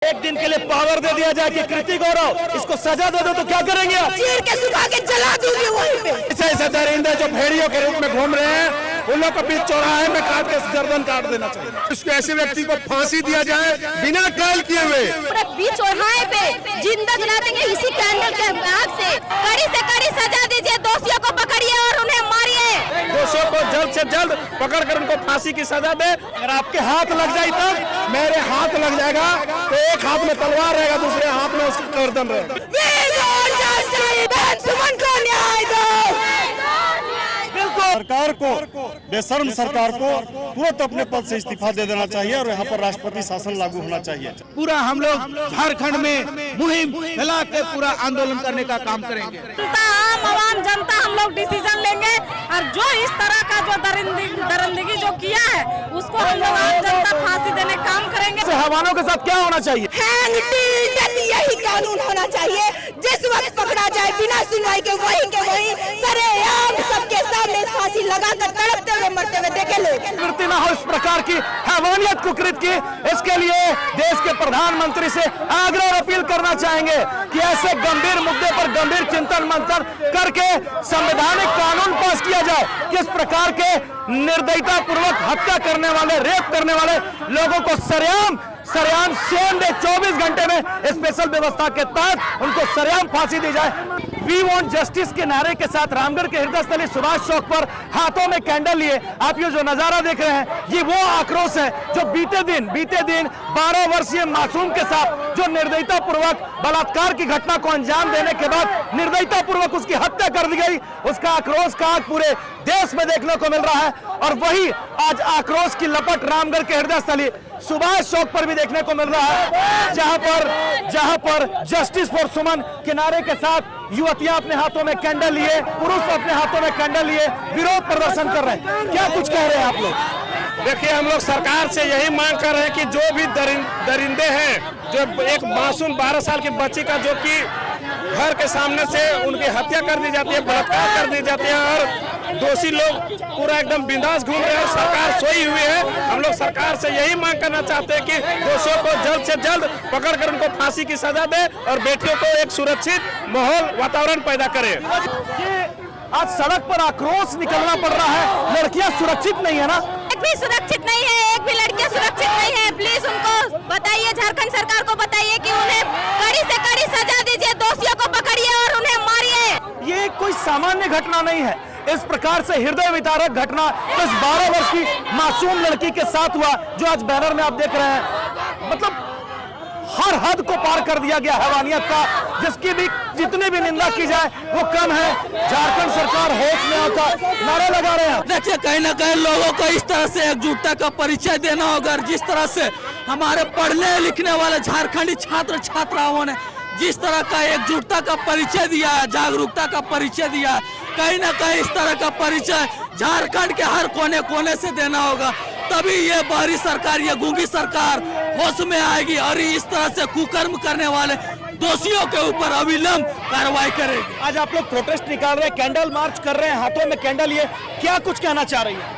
एक दिन के लिए पावर दे दिया जाए कि कृति गौरव इसको सजा दे दो तो क्या करेंगे आप? चीर के सुखा के जला दूंगी वहीं पे। ऐसे दरिंदे जो भेड़ियों के रूप में घूम रहे हैं उन लोग को बीच चौराहे में काट के गर्दन काट देना चाहिए। इसको ऐसे व्यक्ति को फांसी दिया जाए बिना ट्रायल किए हुए। पूरा बीच चौराहे पे जिंदा जला देंगे इसी कैंडल के आग से कड़ी सजा दीजिए, दोषियों को पकड़िए और उन्हें मारिए। दोषियों को जल्द से जल्द पकड़ कर उनको फांसी की सजा दे। अगर आपके हाथ लग जाए तब मेरे हाथ लग जाएगा तो एक हाथ में तलवार रहेगा, दूसरे हाथ में उसकी गर्दन रहेगा। सरकार को, बेशर्म सरकार को तुरंत अपने पद से इस्तीफा दे देना चाहिए और यहाँ पर राष्ट्रपति शासन लागू होना चाहिए। पूरा हम लोग झारखंड में मुहिम फैला के पूरा आंदोलन करने का काम करेंगे। आम जनता हम लोग डिसीजन लेंगे और जो इस तरह का जो दरिंदगी जो किया है उसको हम लोग आम जनता फांसी देने का काम करेंगे। हैवानों के साथ क्या होना चाहिए? यही कानून होना चाहिए। जिस वक्त पकड़ा जाए बिना सुनवाई के वही सरेआम सबके सामने फांसी लगाकर तड़पते हुए मरते हुए देखे लोग। वृत्ति न हो इस प्रकार की हैवानियत कुकृत की। इसके लिए देश के प्रधानमंत्री से आग्रह और अपील करना चाहेंगे कि ऐसे गंभीर मुद्दे पर गंभीर चिंतन मंथन करके संवैधानिक कानून पास किया जाए। किस प्रकार के निर्दयता पूर्वक हत्या करने वाले, रेप करने वाले लोगों को सरेआम सेम डे 24 घंटे में स्पेशल व्यवस्था के तहत उनको सरेआम फांसी दी जाए। वी वांट जस्टिस के नारे के साथ रामगढ़ के हृदय स्थली सुभाष चौक पर हाथों में कैंडल लिए आप ये जो नजारा देख रहे हैं ये वो आक्रोश है जो बीते दिन 12 वर्षीय मासूम के साथ जो निर्दयता पूर्वक बलात्कार की घटना को अंजाम देने के बाद निर्दयता पूर्वक उसकी हत्या कर दी गई, उसका आक्रोश का आग पूरे देश में देखने को मिल रहा है। और वही आज आक्रोश की लपट रामगढ़ के हृदय स्थली सुभाष चौक पर भी देखने को मिल रहा है, जहां पर जस्टिस फॉर सुमन किनारे के साथ युवतियां अपने हाथों में कैंडल लिए, पुरुष अपने हाथों में कैंडल लिए विरोध प्रदर्शन कर रहे हैं। क्या कुछ कह रहे हैं आप लोग? देखिए, हम लोग सरकार से यही मांग कर रहे हैं कि जो भी दरिंदे हैं, जो एक मासूम 12 साल की बच्ची का जो कि घर के सामने से उनकी हत्या कर दी जाती है, बलात्कार कर दी जाती है और दोषी लोग पूरा एकदम बिंदास घूम रहे हैं, सरकार सोई हुई है। हम लोग सरकार से यही मांग करना चाहते हैं कि दोषियों को जल्द से जल्द पकड़कर उनको फांसी की सजा दे और बेटियों को एक सुरक्षित माहौल वातावरण पैदा करे। आज सड़क पर आक्रोश निकलना पड़ रहा है, लड़कियां सुरक्षित नहीं है ना? एक भी सुरक्षित नहीं है, एक भी लड़कियां सुरक्षित नहीं है। प्लीज उनको बताइए, झारखंड सरकार को बताइए कि उन्हें कड़ी से कड़ी सजा दीजिए, दोषियों को पकड़िए और उन्हें मारिए। ये कोई सामान्य घटना नहीं है। इस प्रकार से हृदय विदारक घटना तो इस 12 वर्ष की मासूम लड़की के साथ हुआ जो आज बैनर में आप देख रहे हैं। मतलब हर हद को पार कर दिया गया हैवानियत का, जिसकी भी जितनी भी निंदा की जाए वो कम है। झारखंड सरकार होश में आकर नारे लगा रहे हैं। देखिए, कहीं ना कहीं लोगों को इस तरह से एकजुटता का परिचय देना होगा। जिस तरह से हमारे पढ़ने लिखने वाले झारखंडी छात्र छात्राओं ने जिस तरह का एकजुटता का परिचय दिया है, जागरूकता का परिचय दिया है, कहीं ना कहीं इस तरह का परिचय झारखंड के हर कोने कोने से देना होगा। तभी ये बहरी सरकार, ये गूंगी सरकार होश में आएगी और इस तरह से कुकर्म करने वाले दोषियों के ऊपर अविलंब कार्रवाई करेगी। आज आप लोग प्रोटेस्ट निकाल रहे हैं, कैंडल मार्च कर रहे हैं, हाथों में कैंडल लिए, क्या कुछ कहना चाह रही है?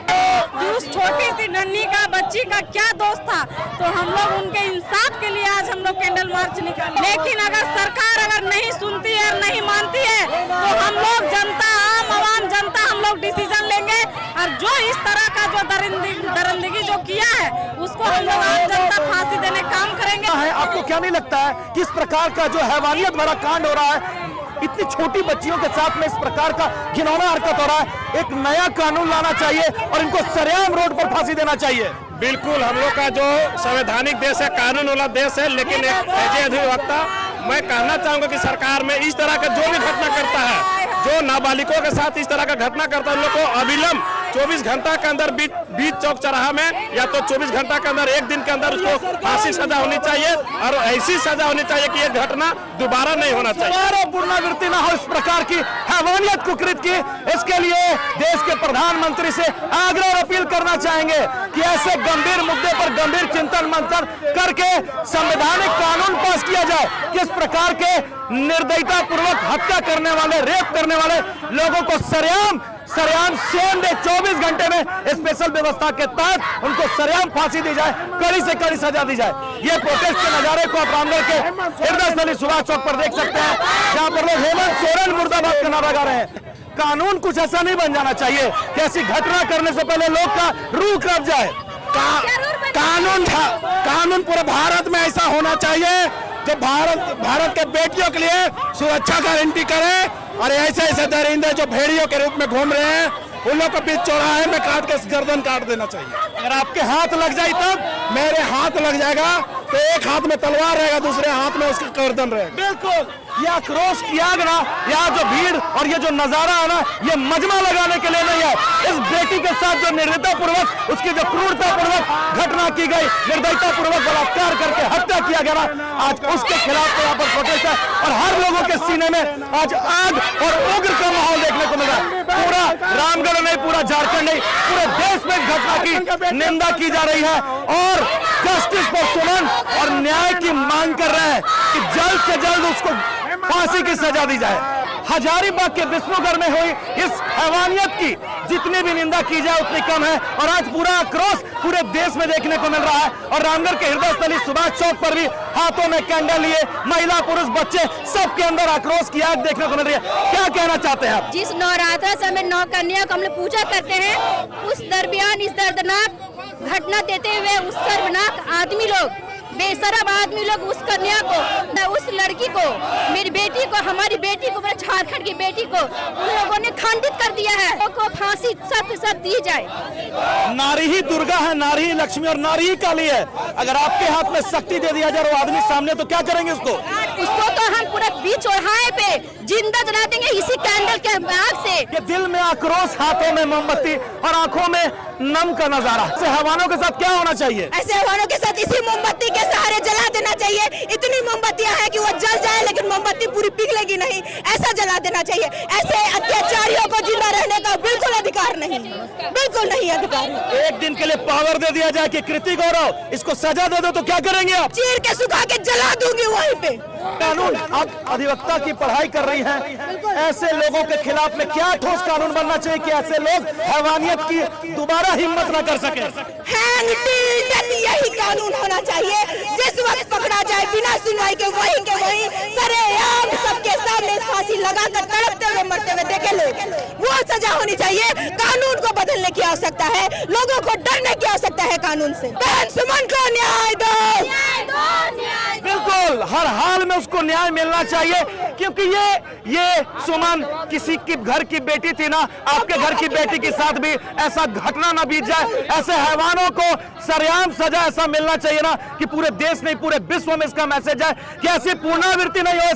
उस छोटी सी नन्ही का बच्ची का क्या दोष था, तो हम लोग उनके इंसाफ के लिए आज हम लोग कैंडल मार्च निकाले। लेकिन अगर सरकार अगर नहीं सुनती है, नहीं मानती है, तो हम लोग जनता, आम जनता हम लोग डिसीजन लेंगे और जो इस तरह का जो दरिंदगी जो किया है उसको हम लोग आम जनता फांसी देने का काम करेंगे। आपको क्या नहीं लगता है कि इस प्रकार का जो हैवानियत भरा कांड हो रहा है, इतनी छोटी बच्चियों के साथ में इस प्रकार का घिनौना हरकत हो रहा है? एक नया कानून लाना चाहिए और इनको सरेआम रोड पर फांसी देना चाहिए। बिल्कुल, हम लोग का जो संवैधानिक देश है, कानून वाला देश है, लेकिन एक ऐसे अधिवक्ता मैं कहना चाहूंगा कि सरकार में इस तरह का जो भी घटना करता है, जो नाबालिगों के साथ इस तरह का घटना करता है, उन लोग को अविलंब 24 घंटा के अंदर बीच चौक चौराहा में या तो 24 घंटा के अंदर एक दिन के अंदर उसको फांसी सजा होनी चाहिए और ऐसी सजा होनी चाहिए कि ये घटना दोबारा नहीं होना चाहिए। पुनरावृत्ति न हो इस प्रकार की हैवानियत कुकृत की। इसके लिए देश के प्रधानमंत्री से आग्रह और अपील करना चाहेंगे कि ऐसे गंभीर मुद्दे पर गंभीर चिंतन मंथन करके संवैधानिक कानून पास किया जाए। किस प्रकार के निर्दयता पूर्वक हत्या करने वाले, रेप करने वाले लोगों को सरेआम सरेआम सेम डे 24 घंटे में स्पेशल व्यवस्था के तहत उनको सरेआम फांसी दी जाए, कड़ी से कड़ी सजा दी जाए। ये प्रोटेस्ट के नजारे को आप रामगढ़ के हृदय स्थली सुभाष चौक पर देख सकते हैं, जहां पर लोग हेमंत सोरेन मुर्दाबाद का नारा लगा रहे हैं। कानून कुछ ऐसा नहीं बन जाना चाहिए कि ऐसी घटना करने से पहले लोग का रूह कांप जाए। कानून पूरे भारत में ऐसा होना चाहिए जो भारत के बेटियों के लिए सुरक्षा गारंटी करे, और ऐसे दरिंदे जो भेड़ियों के रूप में घूम रहे हैं उन लोग को बीच चौराहे में काट के गर्दन काट देना चाहिए। अगर आपके हाथ लग जाए तब मेरे हाथ लग जाएगा तो एक हाथ में तलवार रहेगा, दूसरे हाथ में उसकी गर्दन रहेगा। बिल्कुल, ये आक्रोश की आग ना, यहाँ जो भीड़ और ये जो नजारा है ना, ये मजमा लगाने के लिए नहीं है। इस बेटी के साथ जो निर्दयता पूर्वक, उसकी जो क्रूरता पूर्वक घटना की गई, निर्दयता पूर्वक बलात्कार करके हत्या किया गया ना, आज उसके खिलाफ यहाँ पर प्रोटेस्ट है। और हर लोगों के सीने में आज आग और उग्र का माहौल देखने को मिल रहा है। पूरा रामगढ़ नहीं, पूरा झारखंड नहीं, पूरे देश में इस घटना की निंदा की जा रही है और जस्टिस फॉर सुमन और न्याय की मांग कर रहे हैं कि जल्द से जल्द उसको फांसी की सजा दी जाए। हजारीबाग के विष्णुगढ़ में हुई इस हैवानियत की जितनी भी निंदा की जाए उतनी कम है, और आज पूरा आक्रोश पूरे देश में देखने को मिल रहा है। और रामगढ़ के हृदय स्थली सुभाष चौक पर भी हाथों में कैंडल लिए महिला पुरुष बच्चे सबके अंदर आक्रोश की आग देखने को मिल रही है। क्या कहना चाहते हैं आप? जिस नवरात्रा समय नौ कन्या को हम लोग पूजा करते हैं, उस दरमियान इस दर्दनाक घटना देते हुए उस सर्वनाक आदमी लोग, बेशरम आदमी लोग उस कन्या को, उस लड़की को, मेरी बेटी को, हमारी बेटी को, मेरे झारखंड की बेटी को उन लोगों ने खंडित कर दिया है। को फांसी सब सब दी जाए। नारी ही दुर्गा है, नारी ही लक्ष्मी और नारी ही काली है। अगर आपके हाथ में शक्ति दे दिया जाए वो आदमी सामने, तो क्या करेंगे उसको? तो हम पूरा बीच चौराहे पे जिंदा जला देंगे इसी कैंडल के आग से। ये दिल में आक्रोश, हाथों में मोमबत्ती और आंखों में नम का नजारा। ऐसे हैवानों के साथ क्या होना चाहिए? ऐसे हैवानों के साथ इसी मोमबत्ती के सहारे जला देना चाहिए। इतनी मोमबत्तियां हैं कि वो जल जाए लेकिन मोमबत्ती पूरी पिघलेगी नहीं, ऐसा जला देना चाहिए। ऐसे अत्याचारियों को जिंदा रहने का बिल्कुल अधिकार नहीं, बिल्कुल नहीं अधिकार। एक दिन के लिए पावर दे दिया जाए कि कृति गौरव, इसको सजा दे दो, तो क्या करेंगे आप? चीर के सुखा के जला दूंगी वहीं पे। कानून, आप अधिवक्ता की पढ़ाई कर रही हैं, ऐसे लोगों के खिलाफ में क्या ठोस कानून बनना चाहिए कि ऐसे लोग हैवानियत की दोबारा हिम्मत न कर सके? यही कानून होना चाहिए। जिस वक्त पकड़ा जाए बिना सुनवाई के वही सरेआम सबके सामने फांसी लगाकर तड़पते हुए मरते हुए देखे लोग, वो सजा होनी चाहिए। कानून को बदलने की आवश्यकता है, लोगों को डरने की आवश्यकता है कानून से। बहन सुमन को न्याय दो। बिल्कुल, हर हाल में उसको न्याय मिलना चाहिए, क्योंकि ये सुमन किसी की घर की बेटी थी ना, आपके घर की बेटी के साथ भी ऐसा घटना ना बीत जाए। ऐसे हैवानों को सरेआम सजा ऐसा मिलना चाहिए ना कि पूरे देश नहीं पूरे विश्व में इसका मैसेज है कि ऐसी पुनरावृत्ति नहीं हो,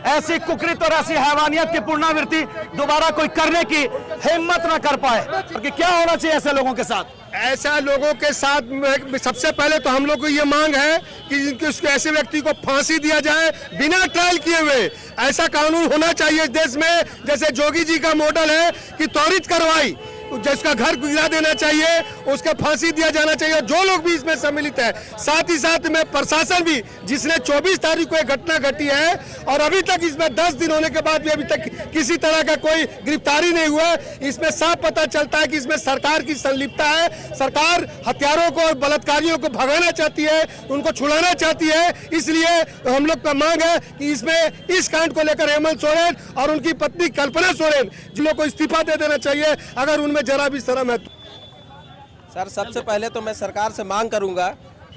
ऐसी कुकृत और ऐसी हैवानियत की पुनरावृत्ति दोबारा कोई करने की हिम्मत ना कर पाए। क्योंकि क्या होना चाहिए ऐसे लोगों के साथ? ऐसा लोगों के साथ सबसे पहले तो हम लोग को ये मांग है कि ऐसे व्यक्ति को फांसी दिया जाए बिना ट्रायल किए हुए। ऐसा कानून होना चाहिए इस देश में, जैसे जोगी जी का मॉडल है कि त्वरित कार्रवाई, जिसका घर गिरा देना चाहिए उसका फांसी दिया जाना चाहिए, जो लोग भी इसमें सम्मिलित है। साथ ही साथ में प्रशासन भी, जिसने 24 तारीख को एक घटना घटी है और अभी तक इसमें 10 दिन होने के बाद भी अभी तक किसी तरह का कोई गिरफ्तारी नहीं हुआ, इसमें साफ पता चलता है कि इसमें सरकार की संलिप्तता है। सरकार हत्यारों को और बलात्कारियों को भगाना चाहती है, उनको छुड़ाना चाहती है। इसलिए हम लोग का मांग है कि इसमें इस कांड को लेकर हेमंत सोरेन और उनकी पत्नी कल्पना सोरेन जिन लोगों को इस्तीफा दे देना चाहिए अगर उनमें जरा भी शर्म है। सर, सबसे पहले तो मैं सरकार से मांग करूंगा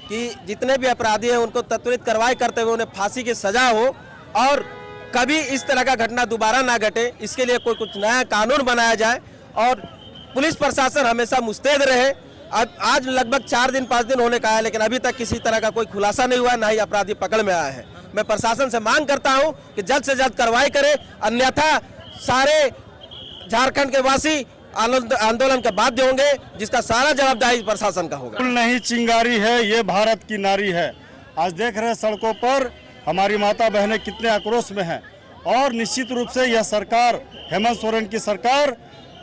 कि जितने भी अपराधी हैं उनको त्वरित कार्रवाई करते हुए उन्हें फांसी की सजा हो और कभी इस तरह का घटना दोबारा ना घटे। इसके लिए कुछ नया कानून बनाया जाए और पुलिस प्रशासन हमेशा मुस्तैद रहे। आज लगभग 4 दिन 5 दिन होने का है, लेकिन अभी तक किसी तरह का कोई खुलासा नहीं हुआ, ना ही अपराधी पकड़ में आया है। मैं प्रशासन से मांग करता हूँ कि जल्द से जल्द कार्रवाई करे, अन्यथा सारे झारखंड के वासी आंदोलन के बाध्य होंगे, जिसका सारा जवाबदारी प्रशासन का होगा। नहीं चिंगारी है, ये भारत की नारी है। आज देख रहे हैं सड़कों पर हमारी माता बहनें कितने आक्रोश में हैं और निश्चित रूप से यह सरकार, हेमंत सोरेन की सरकार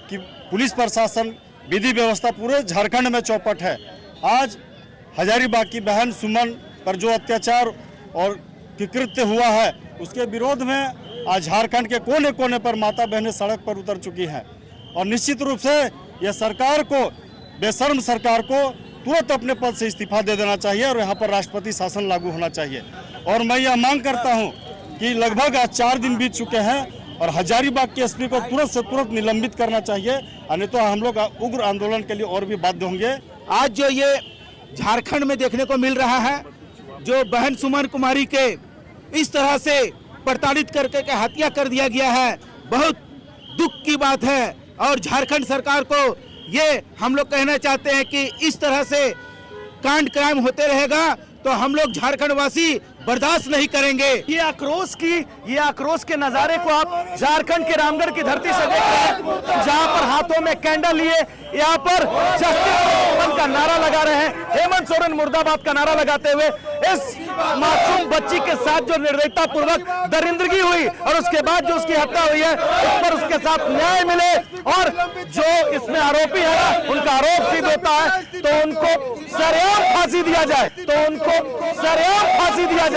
की पुलिस प्रशासन, विधि व्यवस्था पूरे झारखंड में चौपट है। आज हजारीबाग की बहन सुमन पर जो अत्याचार और कृत्य हुआ है उसके विरोध में आज झारखंड के कोने कोने पर माता बहनें सड़क पर उतर चुकी हैं और निश्चित रूप से यह सरकार को, बेशर्म सरकार को तुरंत अपने पद से इस्तीफा दे देना चाहिए और यहाँ पर राष्ट्रपति शासन लागू होना चाहिए। और मैं यह मांग करता हूँ कि लगभग आज 4 दिन बीत चुके हैं और हजारीबाग के एसपी को तुरंत से तुरंत निलंबित करना चाहिए, अन्य तो हम लोग उग्र आंदोलन के लिए और भी बाध्य होंगे। आज जो ये झारखंड में देखने को मिल रहा है, जो बहन सुमन कुमारी के इस तरह से प्रताड़ित करके के हत्या कर दिया गया है, बहुत दुख की बात है। और झारखंड सरकार को ये हम लोग कहना चाहते हैं कि इस तरह से कांड क्राइम होते रहेगा तो हम लोग झारखंड वासी बर्दाश्त नहीं करेंगे। ये आक्रोश के नजारे को आप झारखंड के रामगढ़ की धरती से देख रहे हैं, जहां पर हाथों में कैंडल लिए यहाँ पर जस्टिस का नारा लगा रहे हैं। हेमंत सोरेन मुर्दाबाद का नारा लगाते हुए इस मासूम बच्ची के साथ जो निर्दयता पूर्वक दरिंदगी हुई और उसके बाद जो उसकी हत्या हुई है, उस पर उसके साथ न्याय मिले और जो इसमें आरोपी है ना, उनका आरोप सिद्ध होता है तो उनको सरेआम फांसी दिया जाए, तो उनको सरेआम फांसी दिया जाए।